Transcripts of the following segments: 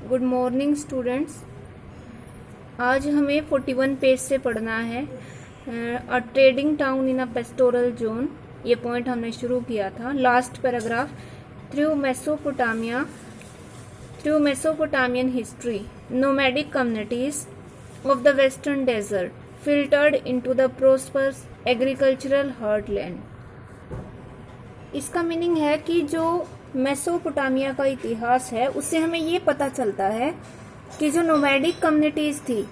Good morning students. आज हमें 41 page से पढ़ना है a trading town in a pastoral zone. ये पॉइंट हमने शुरू किया था। Last paragraph, through Mesopotamian history nomadic communities of the western desert filtered into the prosperous agricultural heartland. इसका मीनिंग है कि जो मेसोपोटामिया का इतिहास है उससे हमें ये पता चलता है कि जो नोमैडिक कम्युनिटीज थी,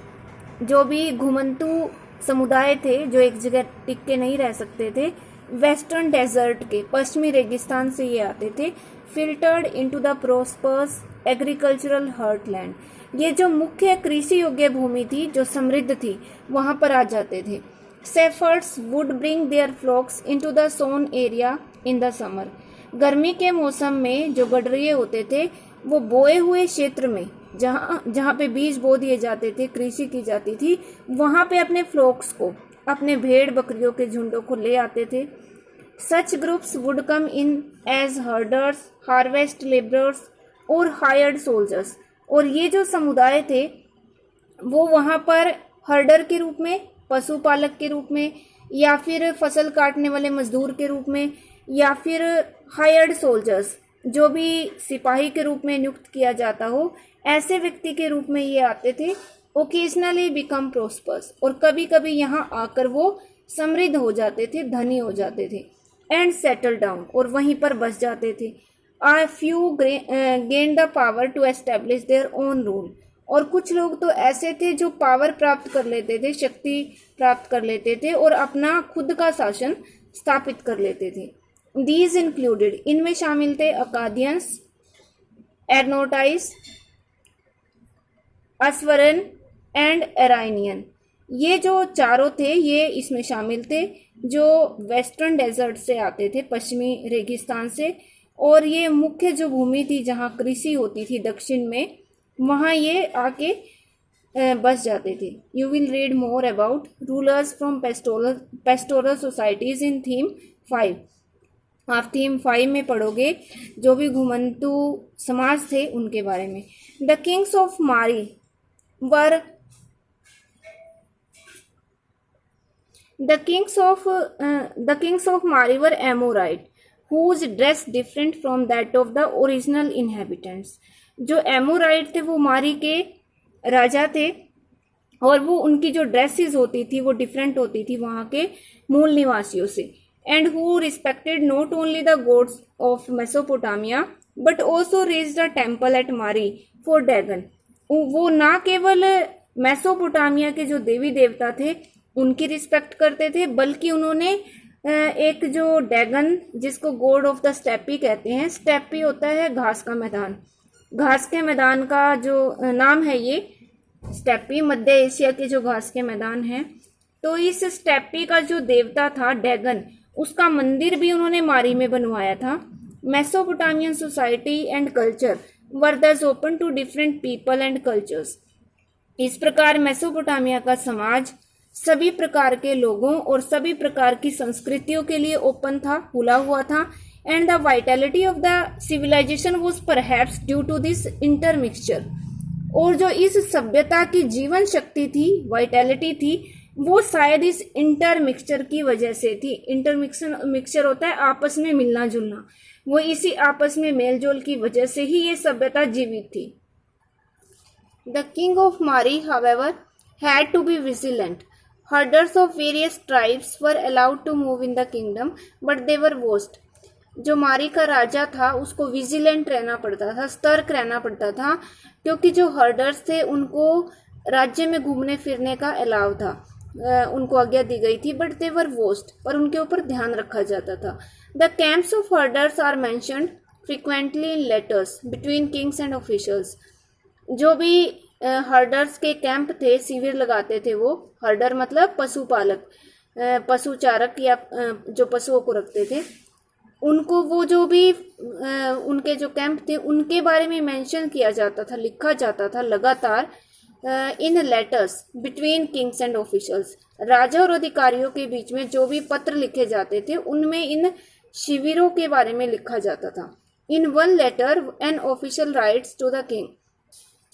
जो भी घुमंतू समुदाय थे जो एक जगह टिक के नहीं रह सकते थे, वेस्टर्न डेजर्ट के पश्चिमी रेगिस्तान से ये आते थे, filtered into the prosperous agricultural heartland. ये जो मुख्य कृषि योग्य भूमि थी जो समृद्ध थी वहां पर आ जाते थे। Shepherds would bring their flocks into the sown area in the summer. गर्मी के मौसम में जो गडरिये होते थे वो बोए हुए क्षेत्र में जहाँ पे बीज बो दिए जाते थे, कृषि की जाती थी, वहां पे अपने फ्लॉक्स को, अपने भेड़ बकरियों के झुंडों को ले आते थे। Such groups would come in as herders, harvest labourers और हायर्ड सोल्जर्स। और ये जो समुदाय थे वो वहां पर हर्डर के रूप में, पशुपालक के रूप में, या फिर फसल काटने वाले मजदूर के रूप में, या फिर हायर्ड सोल्जर्स जो भी सिपाही के रूप में नियुक्त किया जाता हो, ऐसे व्यक्ति के रूप में ये आते थे। ओकेजनली बिकम प्रोस्पर्स, और कभी कभी यहाँ आकर वो समृद्ध हो जाते थे, धनी हो जाते थे। एंड सेटल डाउन, और वहीं पर बस जाते थे। A few gain the power to establish their own rule, और कुछ लोग तो ऐसे थे जो पावर प्राप्त कर लेते थे, शक्ति प्राप्त कर लेते थे और अपना खुद का शासन स्थापित कर लेते थे। दीज इंक्लूडेड, इनमें शामिल थे अकादियंस, एर्नोटाइस, अस्वरन एंड एराइनियन। ये जो चारों थे ये इसमें शामिल थे जो वेस्टर्न डेजर्ट से आते थे, पश्चिमी रेगिस्तान से, और ये मुख्य जो भूमि थी जहाँ कृषि होती थी दक्षिण में, वहाँ ये आके बस जाते थे। You will read more about rulers from pastoral societies in theme 5। आप थीम 5 में पढ़ोगे जो भी घुमंतू समाज थे उनके बारे में। द किंग्स ऑफ मारी वर Mari were Amorite, whose dress different from that of the original inhabitants. जो एमोराइट थे वो मारी के राजा थे, और वो उनकी जो ड्रेसेस होती थी वो डिफरेंट होती थी वहां के मूल निवासियों से। And who respected not only the gods of Mesopotamia but also raised a temple at मारी फॉर डैगन। वो ना केवल मेसोपोटामिया के जो देवी देवता थे उनकी रिस्पेक्ट करते थे, बल्कि उन्होंने एक जो डैगन, जिसको गॉड ऑफ द स्टेपी कहते हैं, स्टेपी होता है घास का मैदान, घास के मैदान का जो नाम है ये स्टेपी, मध्य एशिया के जो घास के मैदान हैं, तो इस स्टेपी का जो देवता था डैगन, उसका मंदिर भी उन्होंने मारी में बनवाया था। Mesopotamian society and culture were thus open to different people and cultures. इस प्रकार मेसोपोटामिया का समाज सभी प्रकार के लोगों और सभी प्रकार की संस्कृतियों के लिए ओपन था, खुला हुआ था। And the vitality of the civilisation was perhaps due to this intermixture. और जो इस सभ्यता की जीवन शक्ति थी, वाइटलिटी थी, वो शायद इस इंटरमिक्सचर की वजह से थी। मिक्सचर होता है आपस में मिलना जुलना, वो इसी आपस में मेल जोल की वजह से ही ये सभ्यता जीवित थी। द किंग ऑफ मारी however had to be vigilant. Herders of various tribes were allowed to move in the kingdom, but they were watched. जो मारी का राजा था उसको विजिलेंट रहना पड़ता था, सतर्क रहना पड़ता था, क्योंकि जो हर्डर्स थे उनको राज्य में घूमने फिरने का अलाव था, उनको आज्ञा दी गई थी, बट दे वर वॉच्ड, पर उनके ऊपर ध्यान रखा जाता था। The camps of herders are mentioned frequently in letters between kings and officials. जो भी हर्डर्स के कैंप थे, शिविर लगाते थे वो, हर्डर मतलब पशुपालक, पशुचारक या जो पशुओं को रखते थे, उनको वो जो भी उनके जो कैंप थे उनके बारे में मेंशन किया जाता था, लिखा जाता था लगातार in letters between kings and officials. राजा और अधिकारियों के बीच में जो भी पत्र लिखे जाते थे उनमें इन शिविरों के बारे में लिखा जाता था। In one letter an official writes to the king,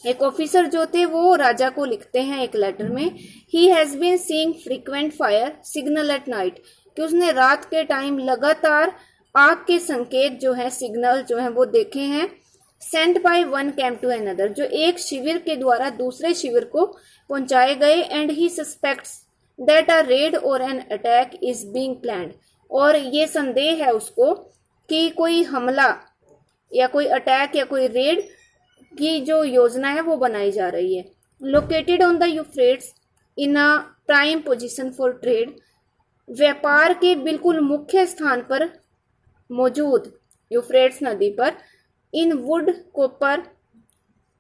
एक ऑफिसर जो थे वो राजा को लिखते हैं एक लेटर में, he has been seeing frequent fire signal at night, कि उसने रात के टाइम लगातार आग के संकेत जो है, सिग्नल जो है वो देखे हैं। Sent by one camp to another, जो एक शिविर के द्वारा दूसरे शिविर को पहुंचाए गए। And he suspects that a raid or an attack is being planned, और ये संदेह है उसको कि कोई हमला या कोई अटैक या कोई रेड की जो योजना है वो बनाई जा रही है। Located on the Euphrates in a prime position for trade, व्यापार के बिल्कुल मुख्य स्थान पर मौजूद यूफ्रेट्स नदी पर, इन वुड कॉपर,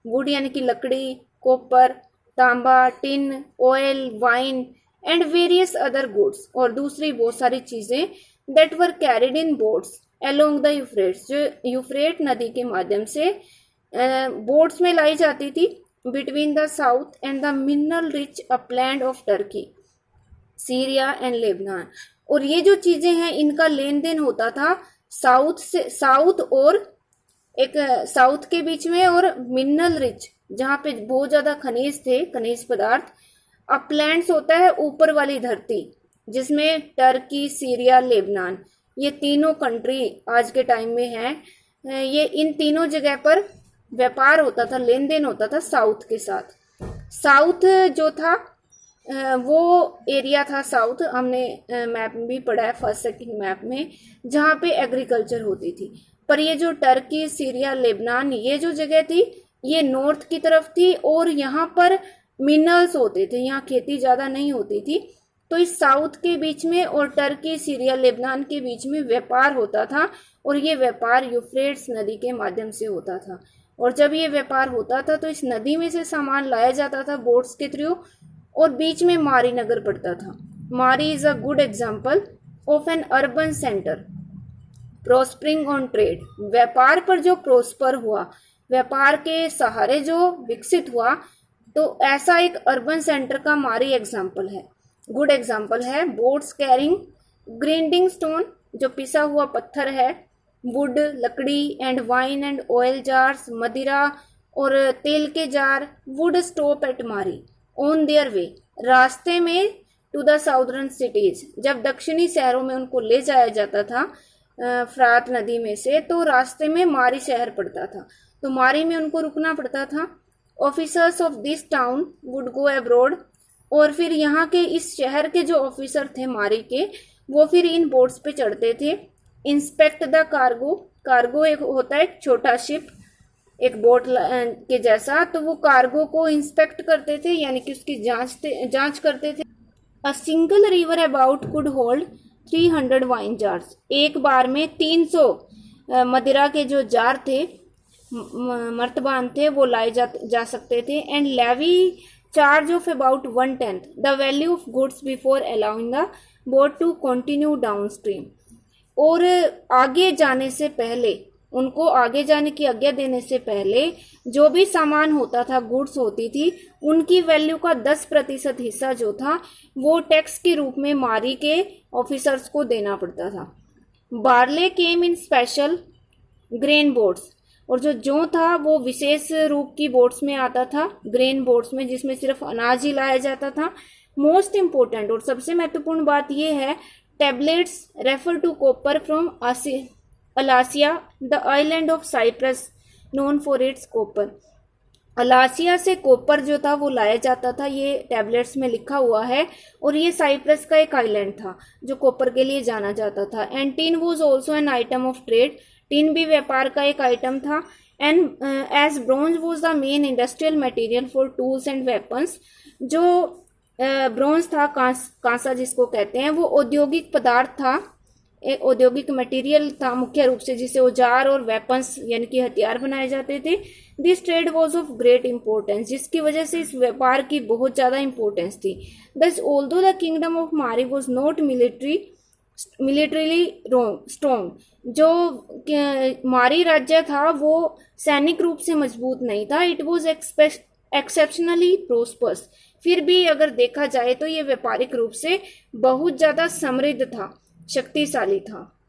वुड यानी कि लकड़ी, कॉपर तांबा, tin, oil, wine and various other goods, और दूसरी बहुत सारी चीजें that were carried in boats along the Euphrates, जो यूफ्रेट नदी के माध्यम से बोट्स में लाई जाती थी, between the south and the mineral rich upland of Turkey, Syria and Lebanon. और ये जो चीजें हैं इनका लेन देन होता था साउथ से, साउथ और एक साउथ के बीच में, और मिनरल रिच जहां पे बहुत ज्यादा खनिज थे, खनिज पदार्थ। अपलैंड्स होता है ऊपर वाली धरती, जिसमें टर्की, सीरिया, लेबनान, ये तीनों कंट्री आज के टाइम में हैं। ये इन तीनों जगह पर व्यापार होता था, लेन देन होता था साउथ के साथ। साउथ जो था वो एरिया था साउथ, हमने मैप में भी पढ़ा है फर्स्ट सेकंड मैप में, जहाँ पे एग्रीकल्चर होती थी। पर ये जो टर्की, सीरिया, लेबनान, ये जो जगह थी ये नॉर्थ की तरफ थी, और यहाँ पर मिनरल्स होते थे, यहाँ खेती ज्यादा नहीं होती थी। तो इस साउथ के बीच में और टर्की, सीरिया, लेबनान के बीच में व्यापार होता था, और ये व्यापार यूफ्रेट्स नदी के माध्यम से होता था। और जब ये व्यापार होता था तो इस नदी में से सामान लाया जाता था बोट्स के थ्रू, और बीच में मारी नगर पड़ता था। Mari is a good example of an urban centre prospering on trade, व्यापार पर जो प्रोस्पर हुआ, व्यापार के सहारे जो विकसित हुआ, तो ऐसा एक अर्बन सेंटर का मारी एग्जाम्पल है, गुड एग्जाम्पल है। बोट्स कैरिंग ग्राइंडिंग स्टोन, जो पिसा हुआ पत्थर है, वुड लकड़ी, and wine and oil jars, मदिरा और तेल के जार, वुड स्टॉप एट मारी ऑन देयर वे, रास्ते में टू द साउदर्न सिटीज, जब दक्षिणी शहरों में उनको ले जाया जाता था फ्रात नदी में से, तो रास्ते में मारी शहर पड़ता था, तो मारी में उनको रुकना पड़ता था। Officers of this town would go abroad, और फिर यहाँ के इस शहर के जो ऑफिसर थे मारी के, वो फिर इन बोट्स पे चढ़ते थे। इंस्पेक्ट द कार्गो, कार्गो एक होता है एक छोटा शिप, एक बोट के जैसा, तो वो कार्गो को इंस्पेक्ट करते थे, यानी कि उसकी जांच करते थे। A single river about could hold 300 wine jars, एक बार में 300 मदिरा के जो जार थे, मर्तबान थे, वो लाए जा सकते थे। And levy charge of about 1/10 the value of goods before allowing the boat to continue down stream, और आगे जाने से पहले, उनको आगे जाने की आज्ञा देने से पहले जो भी सामान होता था, गुड्स होती थी, उनकी वैल्यू का 10% हिस्सा जो था वो टैक्स के रूप में मारी के ऑफिसर्स को देना पड़ता था। बार्ले केम इन स्पेशल ग्रेन बोट्स, और जो जौ था वो विशेष रूप की बोट्स में आता था, ग्रेन बोट्स में, जिसमें सिर्फ अनाज ही लाया जाता था। मोस्ट इम्पोर्टेंट और सबसे महत्वपूर्ण बात यह है, tablets refer to copper from Alasia the island of Cyprus known for its copper. Alasia से कॉपर जो था वो लाया जाता था, ये टैबलेट्स में लिखा हुआ है, और ये साइप्रस का एक आइलैंड था जो कॉपर के लिए जाना जाता था। And tin was also an item of trade, tin भी व्यापार का एक आइटम था। And as bronze was the main industrial material for tools and weapons, जो ब्रॉन्ज था, कांसा जिसको कहते हैं, वो औद्योगिक पदार्थ था, एक औद्योगिक मटेरियल था मुख्य रूप से, जिसे औजार और वेपन्स यानी कि हथियार बनाए जाते थे। This trade was of great importance, जिसकी वजह से इस व्यापार की बहुत ज्यादा इंपॉर्टेंस थी। दस ऑल्दो द किंगडम ऑफ मारी वॉज नॉट मिलिट्रीली स्ट्रॉन्ग, जो मारी राज्य था वो सैनिक रूप से मजबूत नहीं था। इट वॉज एक्सेप्शनली प्रोस्पर्स, फिर भी अगर देखा जाए तो ये व्यापारिक रूप से बहुत ज्यादा समृद्ध था, शक्तिशाली था।